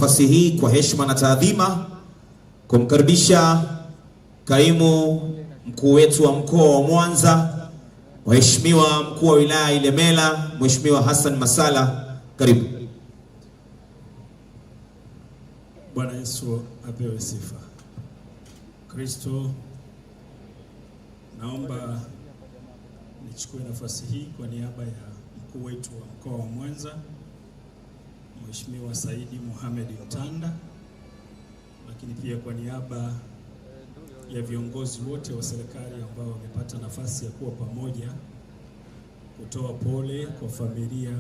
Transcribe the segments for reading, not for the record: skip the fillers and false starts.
Nafasi hii kwa heshima na taadhima kumkaribisha kaimu mkuu wetu wa mkoa wa Mwanza, Mheshimiwa mkuu wa wilaya Ilemela, Mheshimiwa Hassan Masala. Karibu. Bwana Yesu apewe sifa. Kristo, naomba nichukue nafasi hii kwa niaba ya mkuu wetu wa mkoa wa Mwanza, Mheshimiwa Saidi Mohamed Mtanda, lakini pia kwa niaba ya viongozi wote wa serikali ambao wamepata nafasi ya kuwa pamoja, kutoa pole kwa familia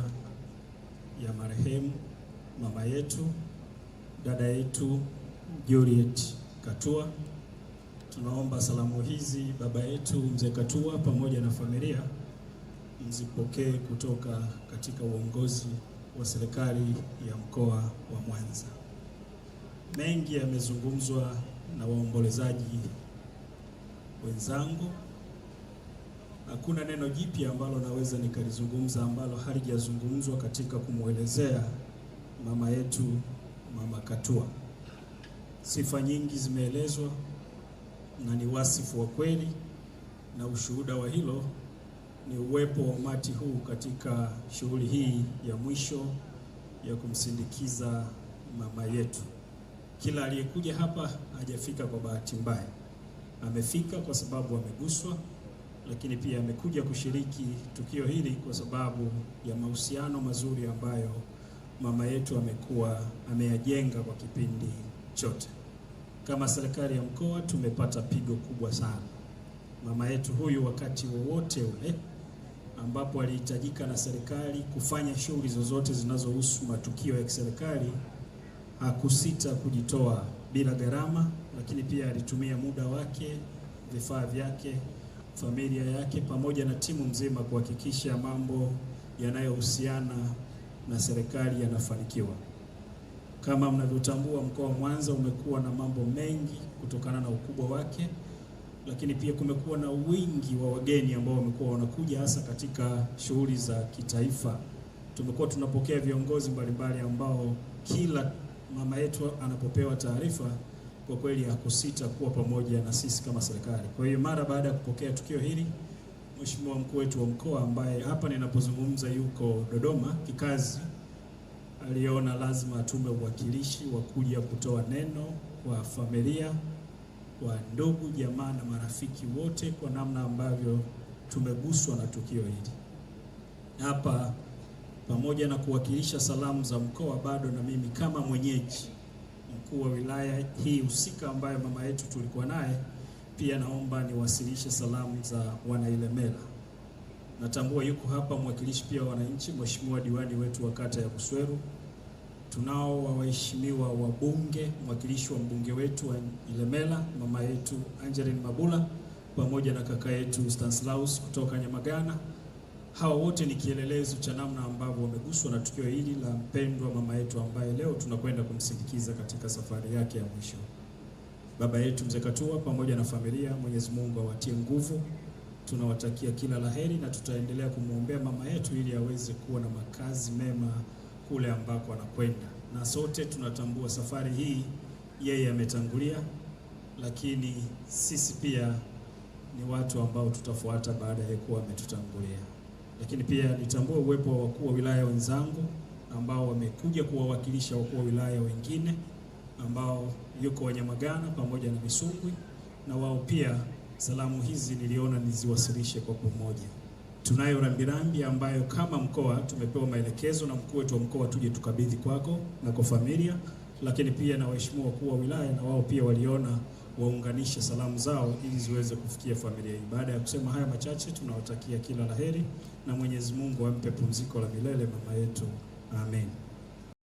ya marehemu mama yetu, dada yetu Juliet Katua. Tunaomba salamu hizi baba yetu mzee Katua pamoja na familia mzipokee kutoka katika uongozi wa serikali ya mkoa wa Mwanza. Mengi yamezungumzwa na waombolezaji wenzangu. Hakuna neno jipya ambalo naweza nikalizungumza ambalo halijazungumzwa katika kumwelezea mama yetu, mama Katua. Sifa nyingi zimeelezwa na ni wasifu wa kweli, na ushuhuda wa hilo ni uwepo wa umati huu katika shughuli hii ya mwisho ya kumsindikiza mama yetu. Kila aliyekuja hapa hajafika kwa bahati mbaya. Amefika kwa sababu ameguswa, lakini pia amekuja kushiriki tukio hili kwa sababu ya mahusiano mazuri ambayo mama yetu amekuwa ameyajenga kwa kipindi chote. Kama serikali ya mkoa tumepata pigo kubwa sana. Mama yetu huyu wakati wowote ule ambapo alihitajika na serikali kufanya shughuli zozote zinazohusu matukio ya kiserikali, hakusita kujitoa bila gharama, lakini pia alitumia muda wake, vifaa vyake, familia yake pamoja na timu mzima kuhakikisha mambo yanayohusiana na serikali yanafanikiwa. Kama mnavyotambua, mkoa wa Mwanza umekuwa na mambo mengi kutokana na ukubwa wake, lakini pia kumekuwa na wingi wa wageni ambao wamekuwa wanakuja hasa katika shughuli za kitaifa. Tumekuwa tunapokea viongozi mbalimbali ambao kila mama yetu anapopewa taarifa kwa kweli hakusita kuwa pamoja na sisi kama serikali. Kwa hiyo mara baada ya kupokea tukio hili, Mheshimiwa mkuu wetu wa mkoa ambaye hapa ninapozungumza yuko Dodoma kikazi, aliona lazima atume uwakilishi wa kuja kutoa neno kwa familia, kwa ndugu, jamaa na marafiki wote kwa namna ambavyo tumeguswa na tukio hili. Hapa pamoja na kuwakilisha salamu za mkoa, bado na mimi kama mwenyeji mkuu wa wilaya hii husika ambayo mama yetu tulikuwa naye, pia naomba niwasilishe salamu za Wanailemela. Natambua yuko hapa mwakilishi pia wananchi, Mheshimiwa diwani wetu wa kata ya Busweru. Tunao waheshimiwa wabunge, mwakilishi wa mbunge wetu wa Ilemela mama yetu Angeline Mabula pamoja na kaka yetu Stanislaus kutoka Nyamagana. Hawa wote ni kielelezo cha namna ambavyo wameguswa na tukio hili la mpendwa mama yetu ambaye leo tunakwenda kumsindikiza katika safari yake ya mwisho. Baba yetu mzee Katua pamoja na familia, Mwenyezi Mungu awatie nguvu. Tunawatakia kila laheri na tutaendelea kumwombea mama yetu ili aweze kuwa na makazi mema kule ambako anakwenda. Na sote tunatambua safari hii yeye ametangulia, lakini sisi pia ni watu ambao tutafuata baada ya kuwa ametutangulia. Lakini pia nitambua uwepo wa wakuu wa wilaya wenzangu ambao wamekuja kuwawakilisha wakuu wa wilaya wengine ambao yuko Wanyamagana pamoja na Misungwi, na wao pia salamu hizi niliona niziwasilishe kwa pamoja. Tunayo rambirambi ambayo kama mkoa tumepewa maelekezo na mkuu wetu wa mkoa tuje tukabidhi kwako na kwa familia, lakini pia na waheshimiwa wakuu wa wilaya na wao pia waliona waunganishe salamu zao ili ziweze kufikia familia hii. Baada ya kusema haya machache, tunawatakia kila laheri na Mwenyezi Mungu ampe pumziko la milele mama yetu. Amen.